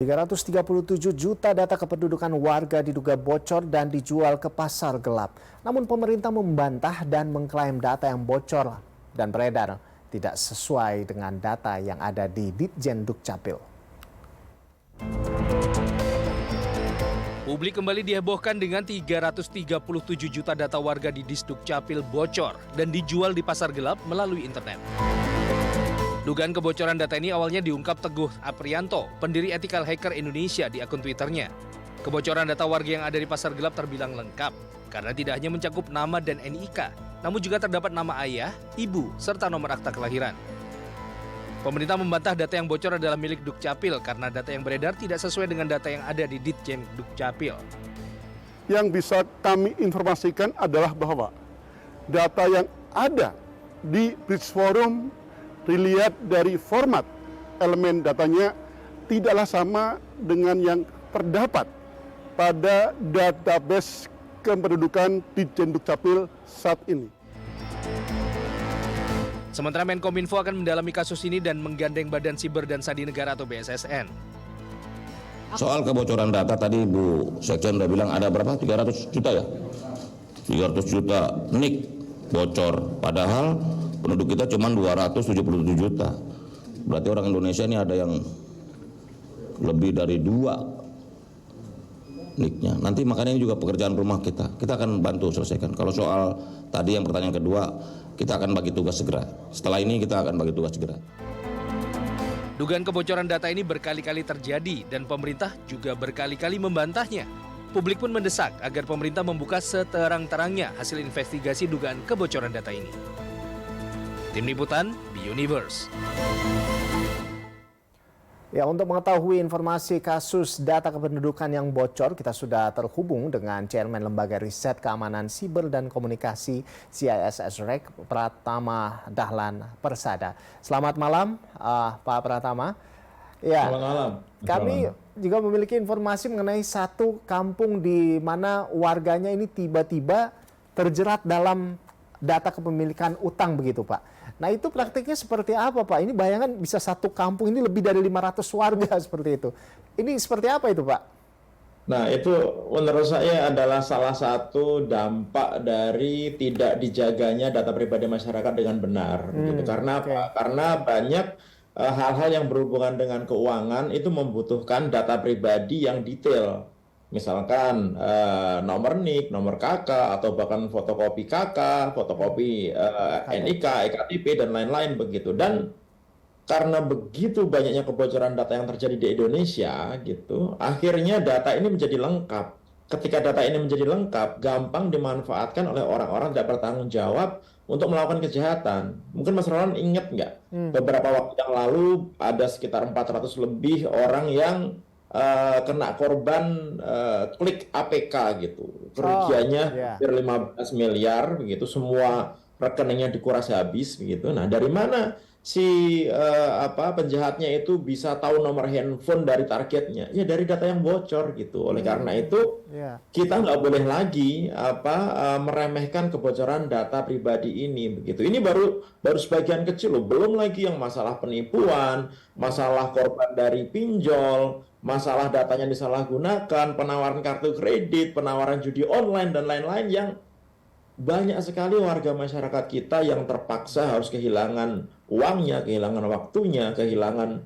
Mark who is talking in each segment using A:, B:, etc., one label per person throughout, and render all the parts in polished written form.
A: 337 juta data kependudukan warga diduga bocor dan dijual ke pasar gelap. Namun pemerintah membantah dan mengklaim data yang bocor dan beredar tidak sesuai dengan data yang ada di Ditjen Dukcapil.
B: Publik kembali dihebohkan dengan 337 juta data warga di Disdukcapil bocor dan dijual di pasar gelap melalui internet. Dugaan kebocoran data ini awalnya diungkap Teguh Aprianto, pendiri Ethical Hacker Indonesia di akun Twitternya. Kebocoran data warga yang ada di pasar gelap terbilang lengkap karena tidak hanya mencakup nama dan NIK, namun juga terdapat nama ayah, ibu, serta nomor akta kelahiran. Pemerintah membantah data yang bocor adalah milik Dukcapil karena data yang beredar tidak sesuai dengan data yang ada di Ditjen Dukcapil.
C: Yang bisa kami informasikan adalah bahwa data yang ada di Bridge Forum dilihat dari format elemen datanya tidaklah sama dengan yang terdapat pada database kependudukan Ditjen Dukcapil saat ini.
B: Sementara Menkominfo akan mendalami kasus ini dan menggandeng Badan Siber dan Sandi Negara atau BSSN.
D: Soal kebocoran data tadi Bu Sekjen udah bilang ada berapa? 300 juta ya? 300 juta NIK bocor. Padahal penduduk kita cuma 277 juta. Berarti orang Indonesia ini ada yang lebih dari 2 NIK-nya. Nanti makanya ini juga pekerjaan rumah kita. Kita akan bantu selesaikan. Kalau soal tadi yang pertanyaan kedua, kita akan bagi tugas segera. Setelah ini kita akan bagi tugas segera.
B: Dugaan kebocoran data ini berkali-kali terjadi dan pemerintah juga berkali-kali membantahnya. Publik pun mendesak agar pemerintah membuka seterang-terangnya hasil investigasi dugaan kebocoran data ini. Tim Liputan, Buniverse.
A: Ya, untuk mengetahui informasi kasus data kependudukan yang bocor, kita sudah terhubung dengan Chairman Lembaga Riset Keamanan Siber dan Komunikasi CISS-REC, Pratama Dahlan Persada. Selamat malam, Pak Pratama. Ya,
E: selamat malam.
A: Kami juga memiliki informasi mengenai satu kampung di mana warganya ini tiba-tiba terjerat dalam data kepemilikan utang begitu, Pak. Nah, itu praktiknya seperti apa, Pak? Ini bayangan bisa satu kampung ini lebih dari 500 warga seperti itu. Ini seperti apa itu, Pak?
E: Nah, itu menurut saya adalah salah satu dampak dari tidak dijaganya data pribadi masyarakat dengan benar. Gitu. Karena apa? Karena banyak hal-hal yang berhubungan dengan keuangan itu membutuhkan data pribadi yang detail. Misalkan nomor NIK, nomor KK, atau bahkan fotokopi KK, fotokopi NIK, EKTP, dan lain-lain begitu. Dan karena begitu banyaknya kebocoran data yang terjadi di Indonesia, gitu, akhirnya data ini menjadi lengkap. Ketika data ini menjadi lengkap, gampang dimanfaatkan oleh orang-orang tidak bertanggung jawab untuk melakukan kejahatan. Mungkin Mas Roland ingat nggak? Beberapa waktu yang lalu ada sekitar 400 lebih orang yang kena korban klik APK gitu, kerugiannya hampir 15 miliar begitu, semua rekeningnya dikuras habis begitu. Nah, dari mana si penjahatnya itu bisa tahu nomor handphone dari targetnya? Ya dari data yang bocor gitu. Oleh karena itu kita nggak boleh lagi meremehkan kebocoran data pribadi ini begitu. Ini baru sebagian kecil loh, belum lagi yang masalah penipuan, masalah korban dari pinjol, masalah datanya disalahgunakan, penawaran kartu kredit, penawaran judi online, dan lain-lain yang banyak sekali warga masyarakat kita yang terpaksa harus kehilangan uangnya, kehilangan waktunya, kehilangan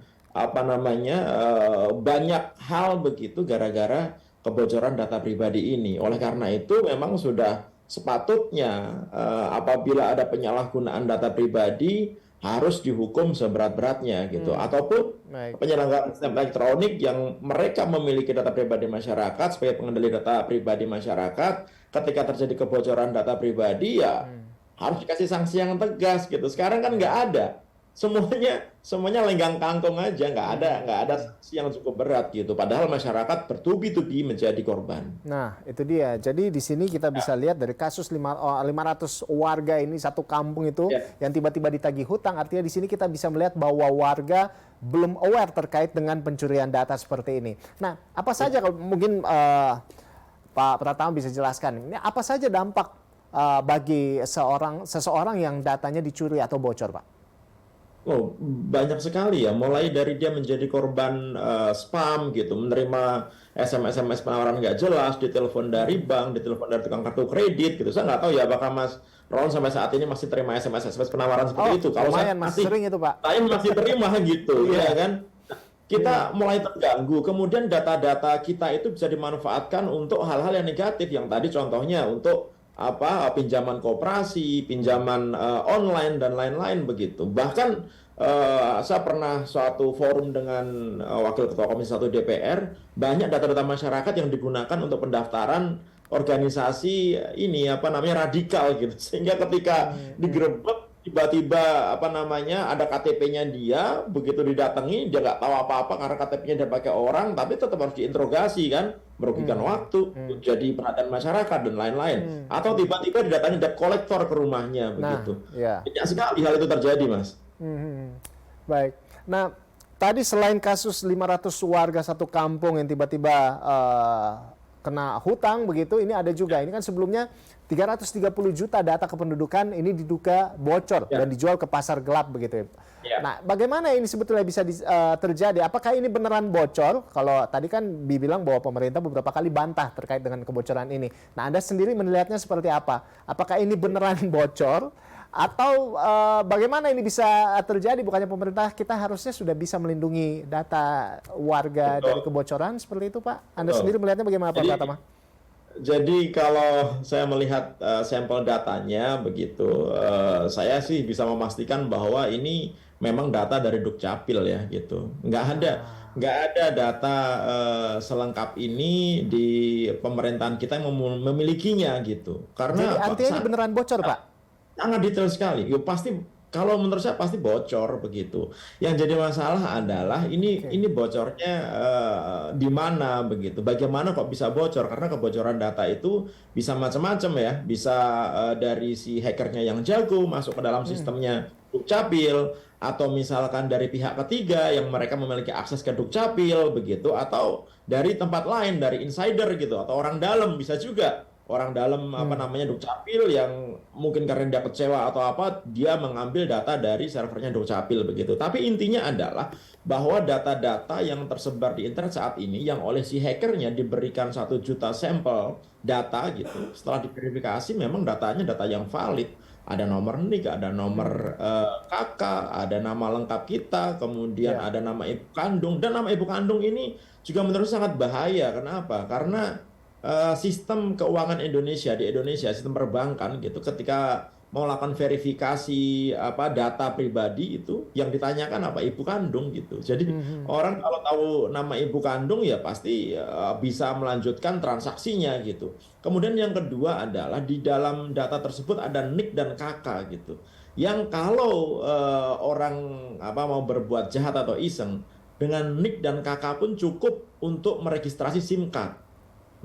E: banyak hal begitu gara-gara kebocoran data pribadi ini. Oleh karena itu memang sudah sepatutnya apabila ada penyalahgunaan data pribadi harus dihukum seberat-beratnya gitu. Ataupun penyelenggara sistem elektronik yang mereka memiliki data pribadi masyarakat sebagai pengendali data pribadi masyarakat, ketika terjadi kebocoran data pribadi ya harus dikasih sanksi yang tegas gitu. Sekarang kan nggak ada. Semuanya lenggang kangkung aja, nggak ada sanksi yang cukup berat gitu. Padahal masyarakat bertubi-tubi menjadi korban.
A: Nah, itu dia. Jadi di sini kita bisa lihat dari kasus 500 warga ini, satu kampung itu yang tiba-tiba ditagih hutang. Artinya di sini kita bisa melihat bahwa warga belum aware terkait dengan pencurian data seperti ini. Nah, apa saja kalau mungkin Pak Pratama bisa jelaskan, ini apa saja dampak bagi seseorang yang datanya dicuri atau bocor, Pak?
E: Oh, banyak sekali ya. Mulai dari dia menjadi korban spam gitu, menerima SMS penawaran nggak jelas, ditelepon dari bank, ditelepon dari tukang kartu kredit gitu. Saya nggak tahu ya apakah Mas Ron sampai saat ini masih terima SMS penawaran seperti itu. Kalau
A: lumayan masih sering itu, Pak.
E: saya masih terima gitu, ya kan. Kita mulai terganggu. Kemudian data-data kita itu bisa dimanfaatkan untuk hal-hal yang negatif. Yang tadi contohnya untuk pinjaman koperasi, pinjaman online dan lain-lain begitu. Bahkan saya pernah suatu forum dengan Wakil Ketua Komisi 1 DPR, banyak data-data masyarakat yang digunakan untuk pendaftaran organisasi ini radikal gitu. Sehingga ketika digerebek tiba-tiba ada KTP-nya dia, begitu didatangi dia nggak tahu apa-apa karena KTP-nya dia pakai orang, tapi tetap harus diinterogasi kan, merugikan waktu, jadi perhatian masyarakat dan lain-lain. Atau tiba-tiba didatangi debt collector ke rumahnya begitu. Banyak sekali hal itu terjadi, Mas.
A: Baik. Nah, tadi selain kasus 500 warga satu kampung yang tiba-tiba kena hutang begitu, ini ada juga, ini kan sebelumnya 330 juta data kependudukan ini diduga bocor dan dijual ke pasar gelap begitu. Nah, bagaimana ini sebetulnya bisa terjadi? Apakah ini beneran bocor? Kalau tadi kan dibilang bahwa pemerintah beberapa kali bantah terkait dengan kebocoran ini. Nah, Anda sendiri melihatnya seperti apa? Apakah ini beneran bocor? Atau bagaimana ini bisa terjadi? Bukannya pemerintah kita harusnya sudah bisa melindungi data warga dari kebocoran seperti itu, Pak? Anda sendiri melihatnya bagaimana, Pak Pratama?
E: Jadi kalau saya melihat sampel datanya begitu, saya sih bisa memastikan bahwa ini memang data dari Dukcapil ya gitu. Nggak ada data selengkap ini di pemerintahan kita yang memilikinya gitu. Karena
A: jadi artinya ini beneran bocor, Pak?
E: Sangat detail sekali. Pasti kalau menurut saya pasti bocor begitu. Yang jadi masalah adalah ini bocornya di mana begitu. Bagaimana kok bisa bocor? Karena kebocoran data itu bisa macam-macam ya. Bisa dari si hackernya yang jago masuk ke dalam sistemnya Dukcapil, atau misalkan dari pihak ketiga yang mereka memiliki akses ke Dukcapil begitu, atau dari tempat lain, dari insider gitu, atau orang dalam bisa juga. Orang dalam Dukcapil yang mungkin karena dia kecewa atau apa, dia mengambil data dari servernya Dukcapil begitu. Tapi intinya adalah bahwa data-data yang tersebar di internet saat ini yang oleh si hackernya diberikan 1 juta sampel data gitu, setelah diverifikasi memang datanya data yang valid. Ada nomor NIK, ada nomor KK, ada nama lengkap kita, kemudian ada nama ibu kandung. Dan nama ibu kandung ini juga menurut saya sangat bahaya. Kenapa? Karena sistem keuangan Indonesia di Indonesia, sistem perbankan gitu, ketika mau lakukan verifikasi data pribadi itu yang ditanyakan ibu kandung gitu. Jadi orang kalau tahu nama ibu kandung ya pasti bisa melanjutkan transaksinya gitu. Kemudian yang kedua adalah di dalam data tersebut ada NIK dan KK gitu. Yang kalau orang mau berbuat jahat atau iseng, dengan NIK dan KK pun cukup untuk meregistrasi SIM card.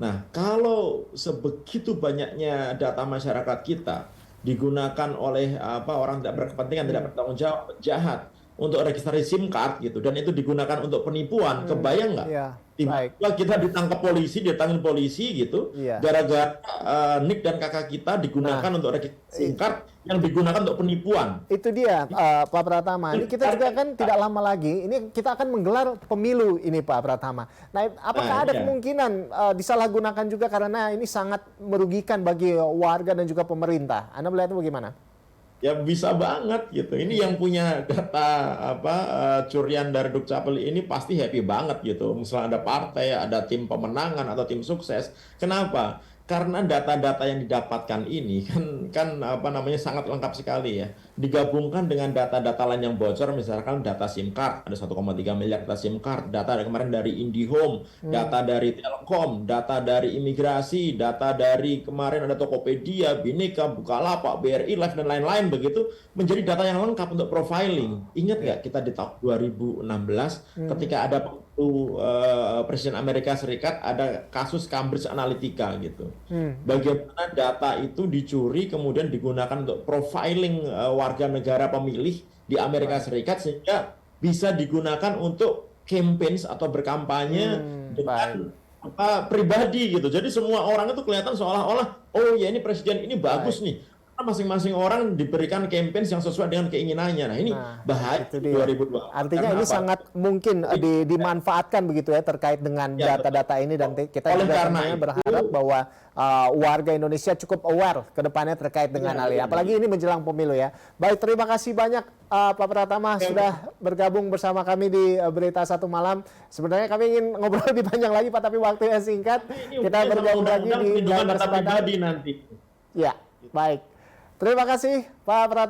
E: Nah, kalau sebegitu banyaknya data masyarakat kita digunakan oleh orang tidak berkepentingan, tidak bertanggung jawab, jahat untuk registrasi SIM card gitu, dan itu digunakan untuk penipuan, kebayang nggak? Tiba-tiba kita ditangkap polisi, ditangin polisi gitu, gara-gara NIK dan KK kita digunakan untuk registrasi SIM card yang digunakan untuk penipuan.
A: Itu dia, Pak Pratama. Ini kita juga kan tidak lama lagi, ini kita akan menggelar pemilu ini, Pak Pratama. Nah, apakah ada kemungkinan disalahgunakan juga karena ini sangat merugikan bagi warga dan juga pemerintah? Anda melihatnya bagaimana?
E: Ya bisa banget gitu. Ini yang punya data curian dari Dukcapil ini pasti happy banget gitu. Misalnya ada partai, ada tim pemenangan atau tim sukses. Kenapa? Karena data-data yang didapatkan ini kan sangat lengkap sekali ya. Digabungkan dengan data-data lain yang bocor, misalkan data SIM card, ada 1,3 miliar data SIM card, data kemarin dari IndiHome, data dari Telkom, data dari imigrasi, data dari kemarin ada Tokopedia, Bhinneka, Bukalapak, BRI Life dan lain-lain begitu, menjadi data yang lengkap untuk profiling. Ingat nggak kita di tahun 2016 ketika ada Presiden Amerika Serikat ada kasus Cambridge Analytica gitu. Bagaimana data itu dicuri kemudian digunakan untuk profiling warga negara pemilih di Amerika Serikat sehingga bisa digunakan untuk campaigns atau berkampanye dengan pribadi gitu. Jadi semua orang itu kelihatan seolah-olah oh ya ini presiden ini bagus nih. karena masing-masing orang diberikan campaign yang sesuai dengan keinginannya. Nah, ini bahaya
A: itu dia.
E: 2020.
A: Artinya
E: Karena
A: ini
E: apa?
A: sangat mungkin dimanfaatkan begitu ya terkait dengan data-data ini, dan kita
E: Oleh
A: juga
E: karena
A: tentunya
E: itu-
A: berharap bahwa warga Indonesia cukup aware ke depannya terkait dengan hal ini. Apalagi ini menjelang pemilu ya. Baik, terima kasih banyak Pak Pratama sudah bergabung bersama kami di Berita Satu Malam. Sebenarnya kami ingin ngobrol lebih panjang lagi Pak, tapi waktunya singkat.
E: Ini
A: Kita bergabung lagi di
E: perlindungan
A: lain
E: data
A: kesempatan.
E: pribadi nanti.
A: Ya, baik. Terima kasih Pak Pratama.